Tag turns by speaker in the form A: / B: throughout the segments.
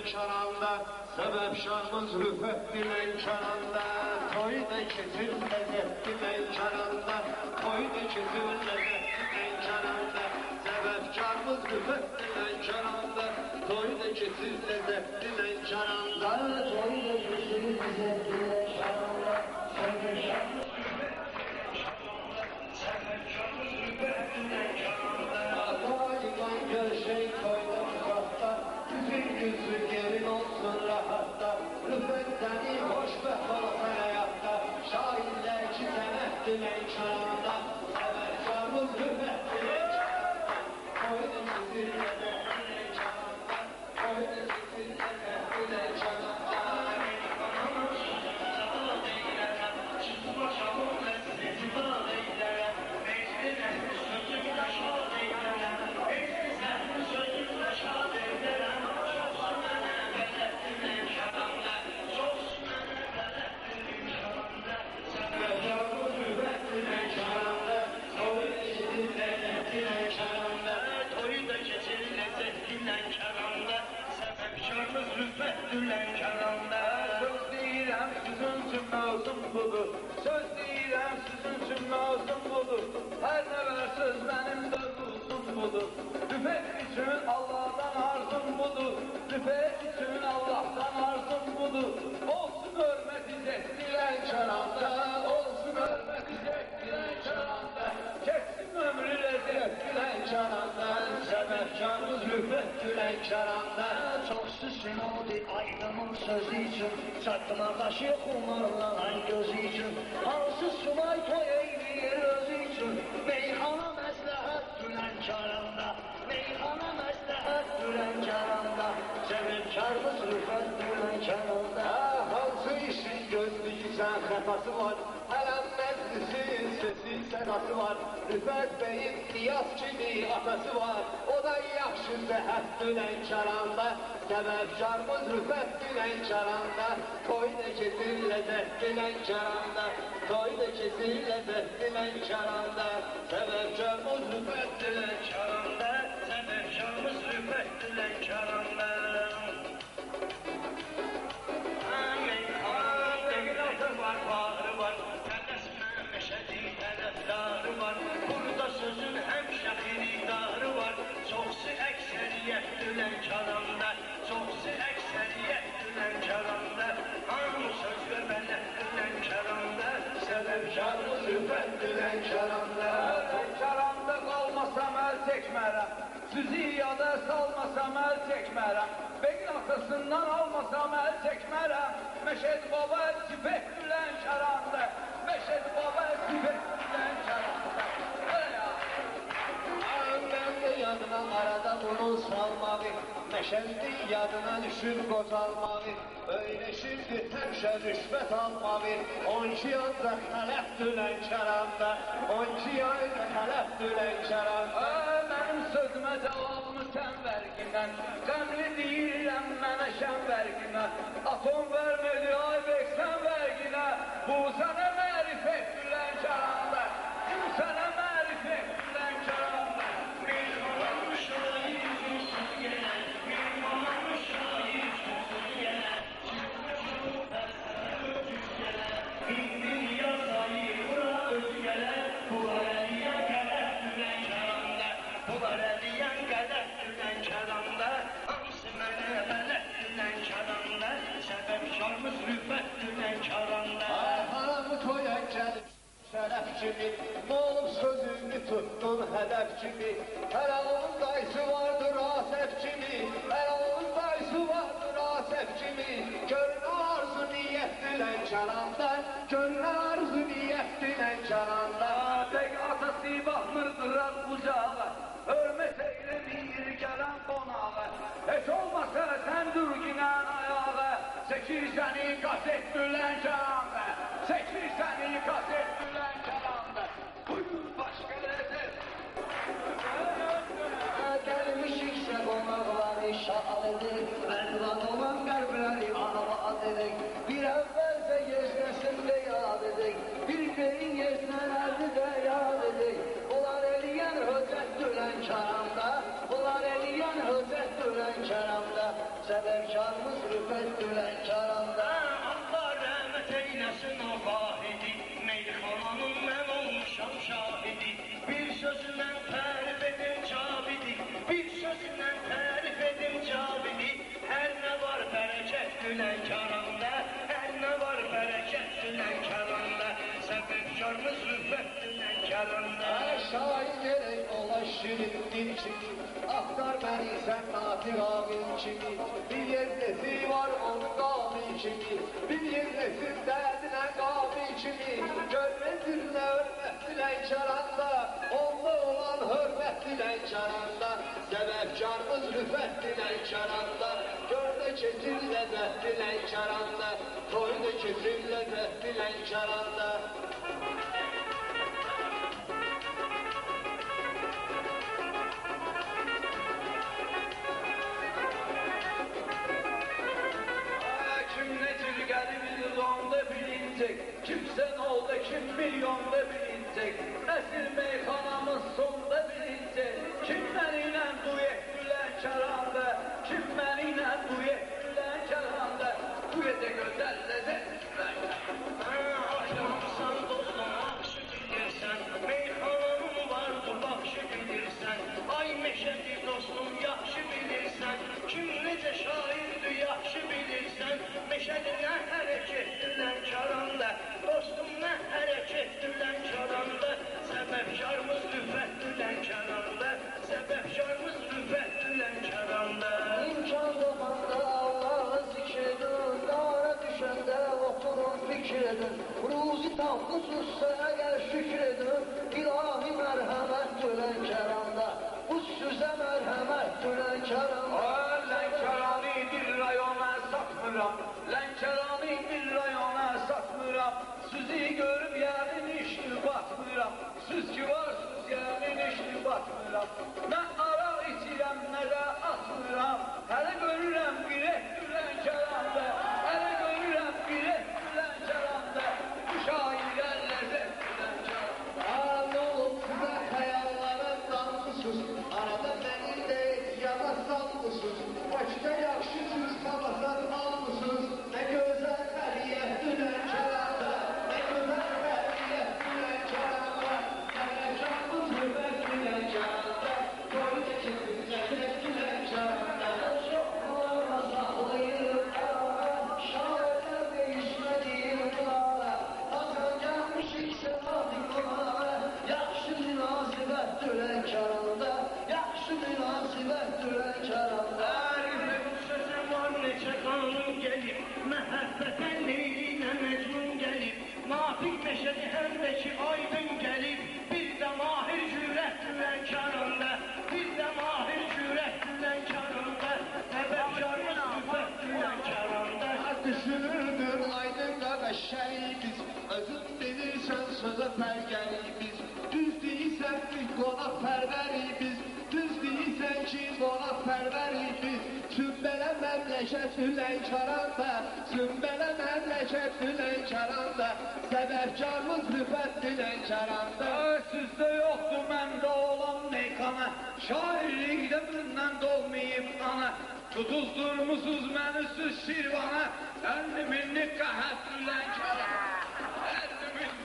A: Lənkəranda, səbəbşarımız rüfətdir Lənkəranda, toyda keçir ləzzətdir Lənkəranda, toyda keçir ləzzətdir Lənkəranda, səbəbşarımız rüfətdir Lənkəranda, toyda keçir ləzzətdir Lənkəranda, toyda keçir ləzzətdir Lənkəranda, səbəbşarımız rüfətdir Lənkəranda, Aqayıqan görşək toyda uzaqda, bütün yüzü gelin olsun rahatta, rüfettəni xoşbəxt olsan həyatda, şairlər ki sənətdir Lənkəranda, səbəbşarımız rüfətdir Lənkəranda, toyda keçir ləzzətdir Lənkəranda, toyda keçir ləzzətdir Lənkəranda. Lənkəranda, söz deyirəm sizin üçün mövzum budur, söz deyirəm sizin üçün mövzum budur, hər nə versiz mənim də quzum budur, rüfət üçün Allah'dan arzum budur, rüfət üçün Allah'dan arzum budur, olsun hörmət izzetli Lənkəranda, olsun hörmət izzetli Lənkəranda, keçsin ömrü ləzzətli Lənkəranda, səbəbkarımız rüfətli Lənkəranda, çoxsu sinodi aydımın sözü üçün, çatma qaşı xumarlanan gözü üçün, hansı subay toy eyləyir özü üçün, meyxana məsləhətdir Lənkəranda, meyxana məsləhətdir Lənkəranda, səbəbkarımız rüfətdir Lənkəranda. Hansı işin gözləyirsən xəfası var, hələm məclisin sesi sədası var, Rüfət bəyin qiyas kimi atası var, o da yaxşı zəhətdir Lənkəranda, səbəbkarımız rüfətdir Lənkəranda, toyda keçir ləzzətdir Lənkəranda, toyda keçir ləzzətdir Lənkəranda, səbəbkarımız rüfətdir Lənkəranda, səbəbkarımız rüfətdir Lənkəranda. Bağrı var, tələsmə məşədi tərəfdarı var, burada sözün həmişə xiridarı var, çoxsu əksəriyyətdir Lənkəranda, çoxsu əksəriyyətdir Lənkəranda, hamı söz və bələtdir Lənkəranda, səbəbkarımız rüfətdir Lənkəranda. Lənkəranda qalmasam əl çəkmərəm, sizi yada salmasam əl çəkmərəm, bəyin atasından almasam əl çəkmərəm, Məşəd baba sifətdir Lənkəranda, Məşəd baba sifətdir Lənkəranda. Mən də yadına arada bunu salmağı, Məşədi yadına düşür qocalmağı, öyləşirdi həmşə rüşvət almağı, 12 ayda xələfdir Lənkəranda, 12 ayda xələfdir Lənkəranda. Mənim sözümə cavabımı sən verginən, qəmli deyirəm mənə şən verginən, atom vermədi ay beksən verginə, bu sənə mərifətdir Lənkəranda, bu sənə mərifətdir Lənkəranda. Meyxanam şahid günsüz gələn, meyxanam şahid günsüz gələn, çıxmışım bəsənə öcüz gələn, bir yazayı bura öz gələn, bu əliyən qədətdir Lənkəranda, bu əliyən qədətdir Lənkəranda, hamısı mənə bələtdir Lənkəranda, səbəbkarımız rüfətdir Lənkəranda. Hamı toya gəlib şərəf kimi, nə olub sözünü tutdun hədəf kimi, hər ağın dayısı vardır asəf kimi, hər ağın dayısı vardır asəf kimi, görünə arzu niyyətdir Lənkəranda, görünə arzu niyyətdir Lənkəranda. Tək atası baxmırdırar bucağa, hörmət eylemir gələn qonağa, heç olmasa sən dur ginən ayağa, çəkir səni qasetdir Lənkəranda, çəkir səni qasetdir Lənkəranda. Buyur başqa ləzzət. Gəlmişiksə qonaqları şad edək, əlvan olan qəlbləri anavad edək, bir əvvəlcə yeznəsində yad edək, bir beyin yeznələrdi də yad edək, onlar eləyən höcətdir Lənkəranda, onlar eləyən höcətdir Lənkəranda, Sebepkarımız Rüfet Gülenkaranda.
B: Allah rahmet eylesin o vahidi, meyxananın mən olmuşam şahidi. Bir sözlə tərif edim cabidi, bir sözlə tərif edim cabidi. Hər nə var bərəkət Gülenkaranda, hər nə var bərəkət Gülenkaranda. Səbəbkarımız Rüfət Gülenkaranda.
A: Şahin gerek ola şirin dil kimi, aktar beni sen natik ağın kimi. Bir yerdesi var onun kavmi kimi, bir yerdesin derdine kavmi kimi. Görmesinle hürmetlilen çaranda, onda olan hürmetlilen çaranda. Sebepkarımız Rüfetlilen çaranda, gönde kesin lezzetlilen çaranda, toyda kesin lezzetlilen çaranda.
B: Kimsen oldu kim milyonda bilinecek, Əsir meyxanamız sonda bilinecek. Kim mənimlə duyet Gülenkaranda, kim mənimlə duyet Gülenkaranda. Duyete gözəl lezzet Aşlamsan dostum, akşı bilirsən, meyxananın vardı baxşı bilirsən. Ay meşədi dostum, yaxşı bilirsən, kim necə şairdir yaxşı bilirsən. Meşədi nə hərəkət Gülenkaranda, dostum nə hərəkət Gülenkaranda. Səbəbkarımız Rüfət Gülenkaranda, səbəbkarımız Rüfət Gülenkaranda.
A: İmkan zamanda Allah'ı zikredin, dara düşende oturun fikredin. Ruzi tapmışsızsa eğer şükredin, ilahi merhamet Gülenkaranda. Bu size merhamet Gülenkaranda.
B: Lənkərani bir rayona satmıram, Lənkərani bir rayona satmıram. Sizi görüb yəqin işli batmıram, siz ki varsınız yəqin işli batmıram. Mən araq içirəm, nə də atmıram, hələ görürəm birək Gülenkaranda, hələ görürəm birək Gülenkaranda. Bu şairlər ləzzət Gülenkaranda.
A: Ne olub size hayallara dalmışsınız, arada beni de yana salmışsınız. Başka yakşısınız, kabasar almışsınız, ne güzel kariyet Gülenkaranda, ne güzel kariyet Gülenkaranda. Sebepkarımız Rüfet Gülenkaranda, koyda kesin cennet Gülenkaranda. Çok kulağına saklayıp ara, şairler değişmedi yıllara. Hakan gelmiş ikisi adı kulağa, yakşı münasibet Gülenkaranda, yakşı münasibet Gülenkaranda.
B: Sözüm var neçə qanun gəlib, məhəbbətən Leylinə Məcnun gəlib. Nafiq meşədi həmdəki aydın gəlib, bir də mahir cürət Gülenkaranda, bir də mahir cürət Gülenkaranda. Səbəbkarımız Rüfət Gülenkaranda.
A: Düşünürdün aydınla beşeriyiz, özün bilirsen söze pergeriyiz. Düz değilsen ki qonaqpərvəriyiz, düz değilsen ki qonaqpərvəriyiz. Sümbele memleket Gülenkaranda, sümbele memleket Gülenkaranda. Sebepkarımız Rüfət Gülenkaranda.
B: Sizdə yoxdur məndə olan meyxana, şairlikdə məndən dolmayıb ana. Tutuzdurmusuz məni siz Şirvana, 50 minlik qəhət Gülenkaranda. 50 minlik.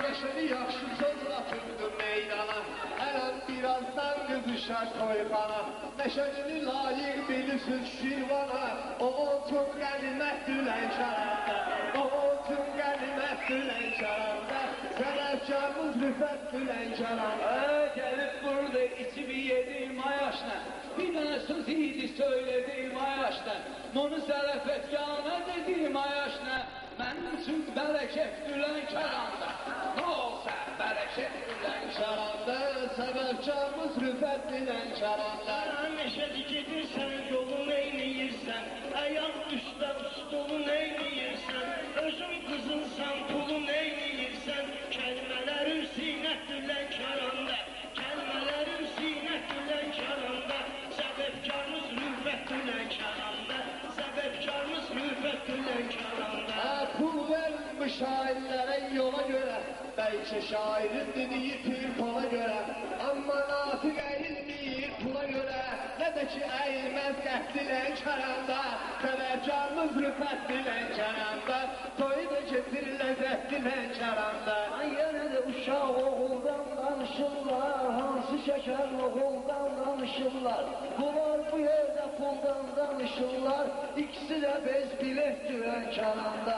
A: Meşeli yaxşı söz atırdı meydana, her an birazdan qızışar toyxana. Meşelini layık bilirsiniz Şirvana, o olsun qənimət Gülenkaranda, o olsun qənimət Gülenkaranda. Sebepkarımız Rüfət Gülenkaranda.
B: Gelip burada içi bir yedim ayaşla, bir tane söz iyiydi söyledim ayaşla. Onu sərəf etgana dedim ayaşla, mənim üçün bərəkət Gülenkaranda. Ne olsa bərəkət Gülenkaranda.
A: Sebepkarımız Rüfət Gülenkaranda.
B: Meşədi gedirsən, yolun eyniyirsən, ayaq üstə stolun eyniyirsən, özün qızınsan, pulun eyniyirsən, kəlmələrin sinət Gülenkaranda, kəlmələrin sinət Gülenkaranda. Səbəbkarımız Rüfət Gülenkaranda, səbəbkarımız Rüfət Gülenkaranda.
A: Pul vermiş şairlere yola göre, belki şairin dediği bir pola göre, ama natık eğilmeyir pula göre, ne de ki eğilmez qəhdilən kəranda, səbəbkarımız rüfətdilən kəranda, toyu da getir ləzzətdilən kəranda. Ay yenə də uşaq oğuldan danışırlar, hansı şəkər oğuldan danışırlar, bunlar bu yerdə puldan danışırlar, ikisi də bez bilet dülən kəranda,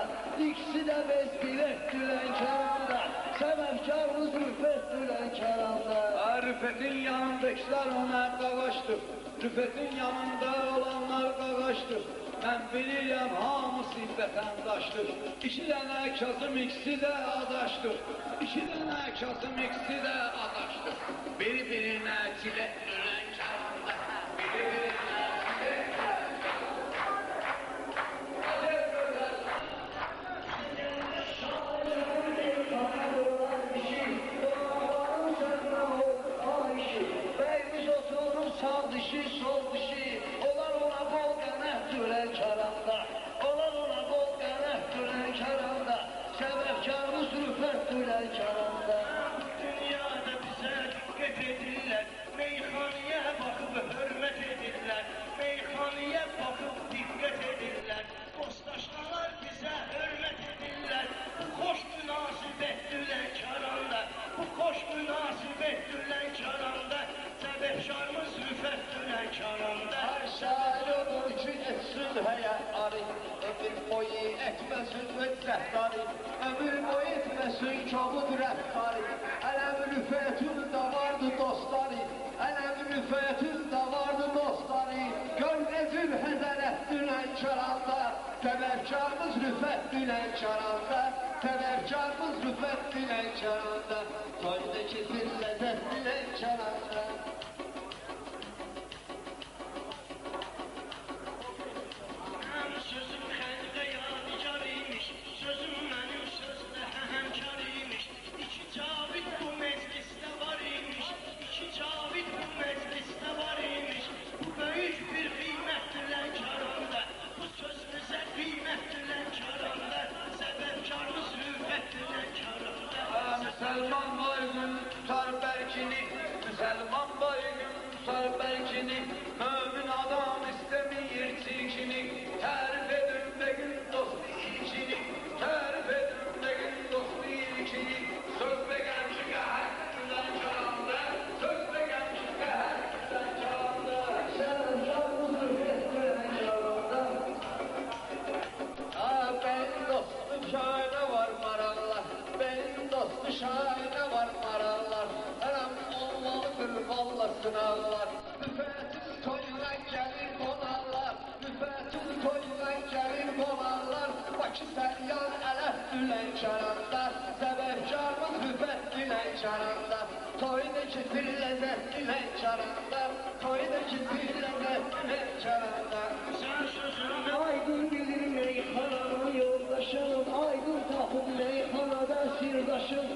A: ikisi də bez bilet dülən kəranda, səbəbkarımız rüfət dülən kəranda.
B: Rüfetin yanındakiler onlar qağaşdır, Rüfetin yanında olanlar qağaşdır. Mən bilirəm hamısı vətəndaşdır. İki dənə Kazım ikisi də adaşdır. İki dənə Kazım ikisi də adaşdır. Biri-birinə çilək dölən kəranda, biri-birinə çilək dölən
A: sağ dişi, sol dişi, onlar ona bol qənət dölən kəranda, onlar ona bol qənət dölən kəranda, səbəbkarımız rüfət dölən kəranda.
C: Dünyada bizə diqqət edirlər, meyxanıya baxıb hörmət edirlər, meyxanıya baxıb diqqət edirlər, dostaşlar bizə hörmət edirlər, bu xoş münasibət dölən kəranda, bu xoş münasibət dölən kəranda, səbəbkarımız rüfət dölən kəranda.
A: Hər şəhər olur ki, etsin həyat arı, ömür boyu etməsin vəccəhdarı, ömür boyu etməsin kabud rəftarı, ələm rüfətün də vardı dostları, ələm rüfətün də vardı dostları, gör nezir həzərət dülən kəranda, səbəbkarımız rüfət dülən kəranda, səbəbkarımız rüfət dülən kəranda, toydakı zilləzət dülən kəranda.
C: Sözüm xəlqə yadigar imiş, sözüm mənim sözlə həmkar imiş, İki cavid bu məclisdə var imiş, iki cavid bu məclisdə var imiş, bu böyük bir qiymətdilən kəranda, bu söz bizə qiymətdilən kəranda, səbəbkarımız rüfətdilən kəranda.
B: Müsəlman boygun tutar bərkini, Müsəlman boygun tutar bərkini, mömin adam istəmir çirkini, tərif edin bəgin dostu ilkini, tərif edin bəgin dostu ilkini, söz bəgən ki qəhər dülən kəranda, söz bəgən ki qəhər dülən kəranda.
A: Səbəbkarımız rüfət dülən kəranda. Benim dostum şahane var marallar, benim dostum şahane var marallar, anam olmalıdır valla sınavlar, müfetül toyuna gelir konarlar, müfetül toyuna gelir konarlar, Bakı Səryan ələf dülən kəranda, səbəbkarımız rüfət dülən kəranda, toyuna getir ləzzət dülən kəranda, toyuna getir ləzzət dülən kəranda.
C: Sən sözünü
A: Aydın gelir meyxananın yoldaşım, aydın tapıb meyxanada sirdaşım,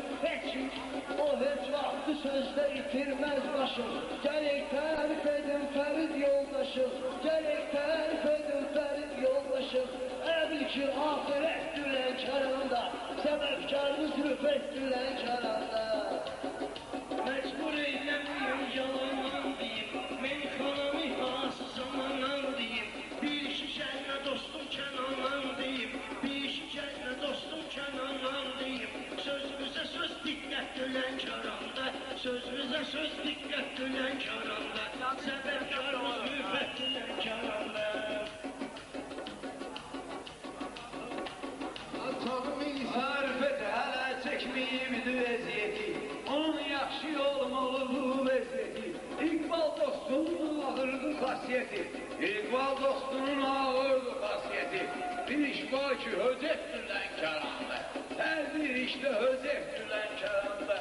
A: o heç vaxtı sözdə itirməz başım, gələk tərif edin fərid yoldaşım, gələk tərif edin fərid yoldaşım, əbil ki ahirət dülən kəranda, səbəbkarımız rüfət dülən kəranda.
C: məcbur eyləməyim yalandan deyim, meyxanamı hası zamandan deyim, bir şişənlə dostum kənandan deyim, bir şişənlə dostum kənandan deyim, sözümüzə söz diqqət dölən kəranda, sözümüzə söz diqqət dölən kəranda, səbəbkarımız rüfət dölən kəranda.
B: Rüfət hələ çəkməyibdir vəziyyəti, onun yaxşı olmalı vəziyyəti, İqbal dostunun ağırdır xasiyyəti, İqbal dostunun ağırdır xasiyyəti, bir iş var ki höcət dülən kəranda, hər bir işdə höcət dülən kəranda.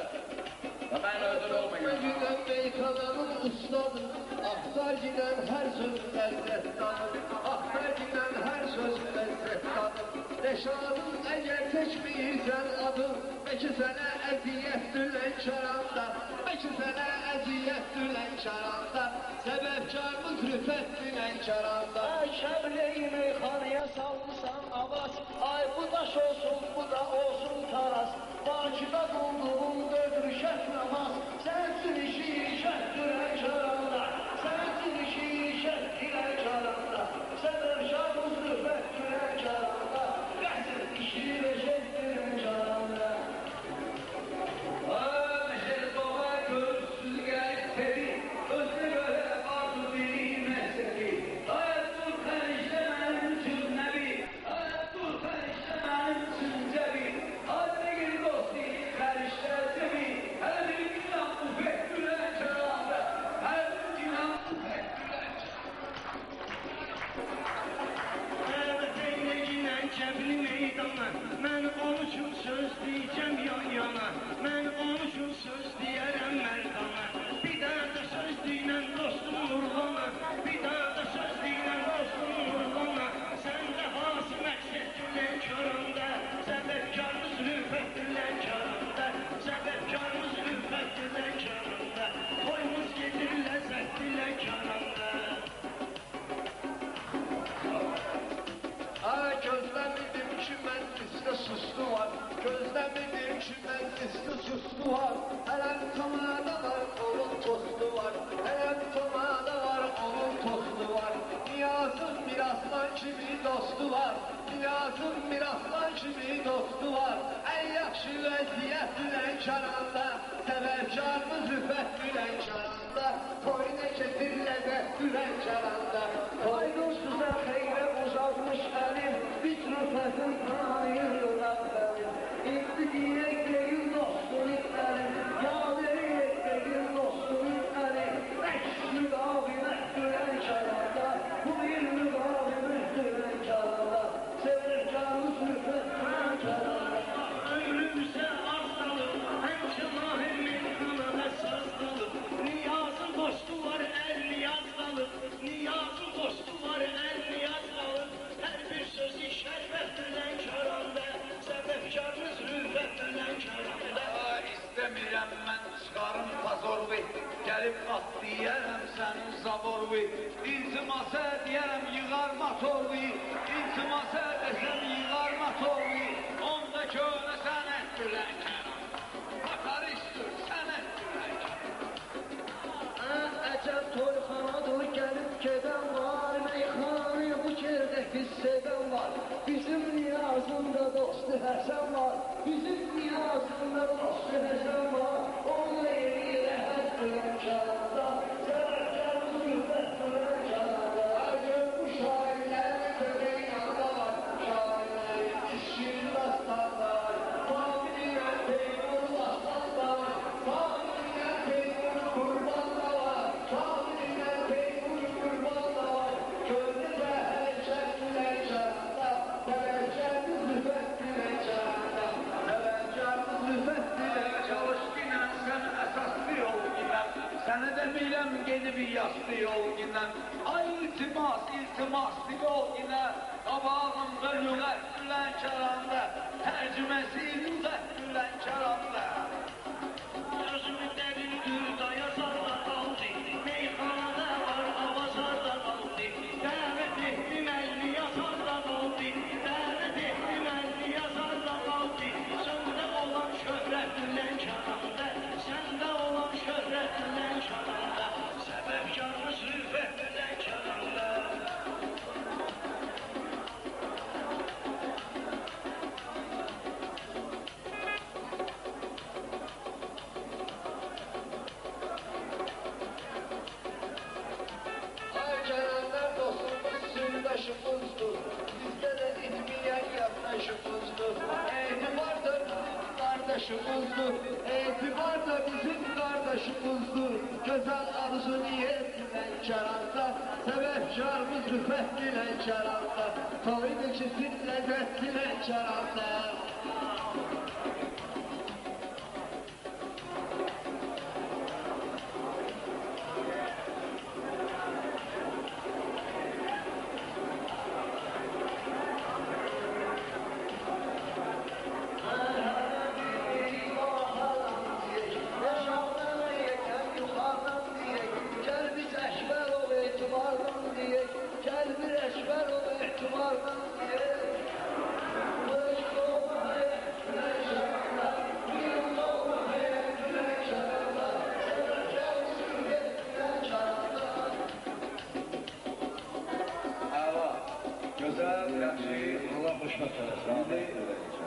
B: Mən ödül olmayayım.
A: Gündən meyxananın ustadır, axtar giden hər söz ləzzət tanır, axtar giden hər söz ləzzət tanır. Reşadın əgər çəkməyirsən adım, bəlkə sənə əziyyət dülən kəranda, bəlkə sənə əziyyət dülən kəranda, səbəbkarımız rüfət dülən kəranda.
C: Şəbləyi meyxanaya salmışsan avaz, ay bu daş olsun, bu da olsun taraz,
A: Bakıda bulduğum dördür şərt namaz, sənsin işi şərt dürən karanda, sənsin işi şərt dürən karanda, səbəbkarımız rüfət dürən karanda, qəsr işi və şərt dürən karanda.
B: Meşer baba gözsüz gəlib teri, özünə görə arzu dili məsəli. Ayət dur xərişdə mənim üçün nəbi, ayət dur xərişdə mənim üçün cəbi, adə gir dosti xərişdə cəbi, hər bir günah bu fəktürən çaranda, hər bir günah bu fəktürən
C: Eyləginən kəbli meydana, mən onun üçün söz deyəcəm yan yana, mən onun üçün söz deyərəm mərdana, bir daha da söz deyilən dostum Nurlana, bir daha da söz deyilən dostum Nurlana, sən də hası məqsəd dülən köründə, səbəbkarımız rüfət dülən köründə, səbəbkarımız rüfət dülən köründə, toyumuz gedir ləzzət dülən köründə.
A: Gözləmirdim ki, məclisdə suslu var, gözləmirdim ki, məclisdə suslu var, hələm tomada var, onun tostu var, hələm tomada var, onun tostu var, Niyazın bir aslan kimi dostu var, Niyazın bir aslan kimi dostu var, ən yaxşı vəziyyət bilən karanda, səbəbkarımız rüfət bilən karanda, toy necə dilləzət bilən karanda, toy dostuza xeyrə uzatmış əlim, biz rüfətin tanıyırıq əvvəlim, indi deyək deyil dostun itlərim, yad eləyək deyil dostun itlərim, əks müqavimət dürən karanda, bu bir müqavimət dürən karanda, səbəbkarımız rüfət dürən karanda.
C: Ömrümüzə az qalıb, həmçə mahir meyxanada saz qalıb, Niyazın dostu var, əl niyaz qalıb, Niyazın dostu var, əl niyaz qalıb, hər bir sözü şərbət dülən köranda, səbəbkarımız rüfət dülən köranda.
B: İstəmirəm mən çıxarım pazorvi, gəlib at deyərəm sənin zaborvi, İltimasa deyərəm yığar motorvi, İltimasa desəm yığar motorvi, onda köhnə sənət dülən Bakarışdır sənət dülən
A: Əcəb toyxanadır, gəlib gedən var, meyxanı bu yerdə hiss edən var, bizim Niyazın da dostu Həsən var, bizim Niyazın da dostu Həsən var, onu eləyir əhəd dürən karanda, səbəbkarımız rüfət dürən karanda, əgər bu şairlərin göbeği yanında var, şairlərin işin dastanda var, Fahriyyən Teymur Aslan da var, Fahriyyən Teymur Qurban da var, Fahriyyən Teymur Qurban da var, gönlüdə hərəkət dülən karanda, səbəbkarımız rüfət dürən karanda, səbəbkarımız rüfət dürən
B: Çalış ginən sən əsaslı yol ginən, sənə demirəm gedib yaslı yol ginən, ay iltimaslı yol ginən, qabağımda lüğət dülən karanda, tərcüməsi lüğət dülən karanda.
C: Sözümü dərindir, dayazarda qaldı, meyxanada var, avazarda qaldı, dəvət etdim əlli yazarda qaldı, dəvət etdim əlli yazarda qaldı, səndə olan şöhrət dülən karanda, səndə olan şöhrət dülən karanda, səbəbkarımız rüfət dülən karanda.
A: Ay gelenler dostumuz, sürdaşımızdır, bizde de itmeyen yaklaşımızdır. Etibar da bizim kardeşimizdir, etibar da bizim kardeşimizdir. Güzel arzu niyet dilen karanda, sebepkarımız rüfet dilen karanda, toyun içisin lezzet dilen karanda. Gel bir eşber ol etibardan diye.
B: Yaxşı, yaxşı.
A: Allah xoşbəxt eləsin.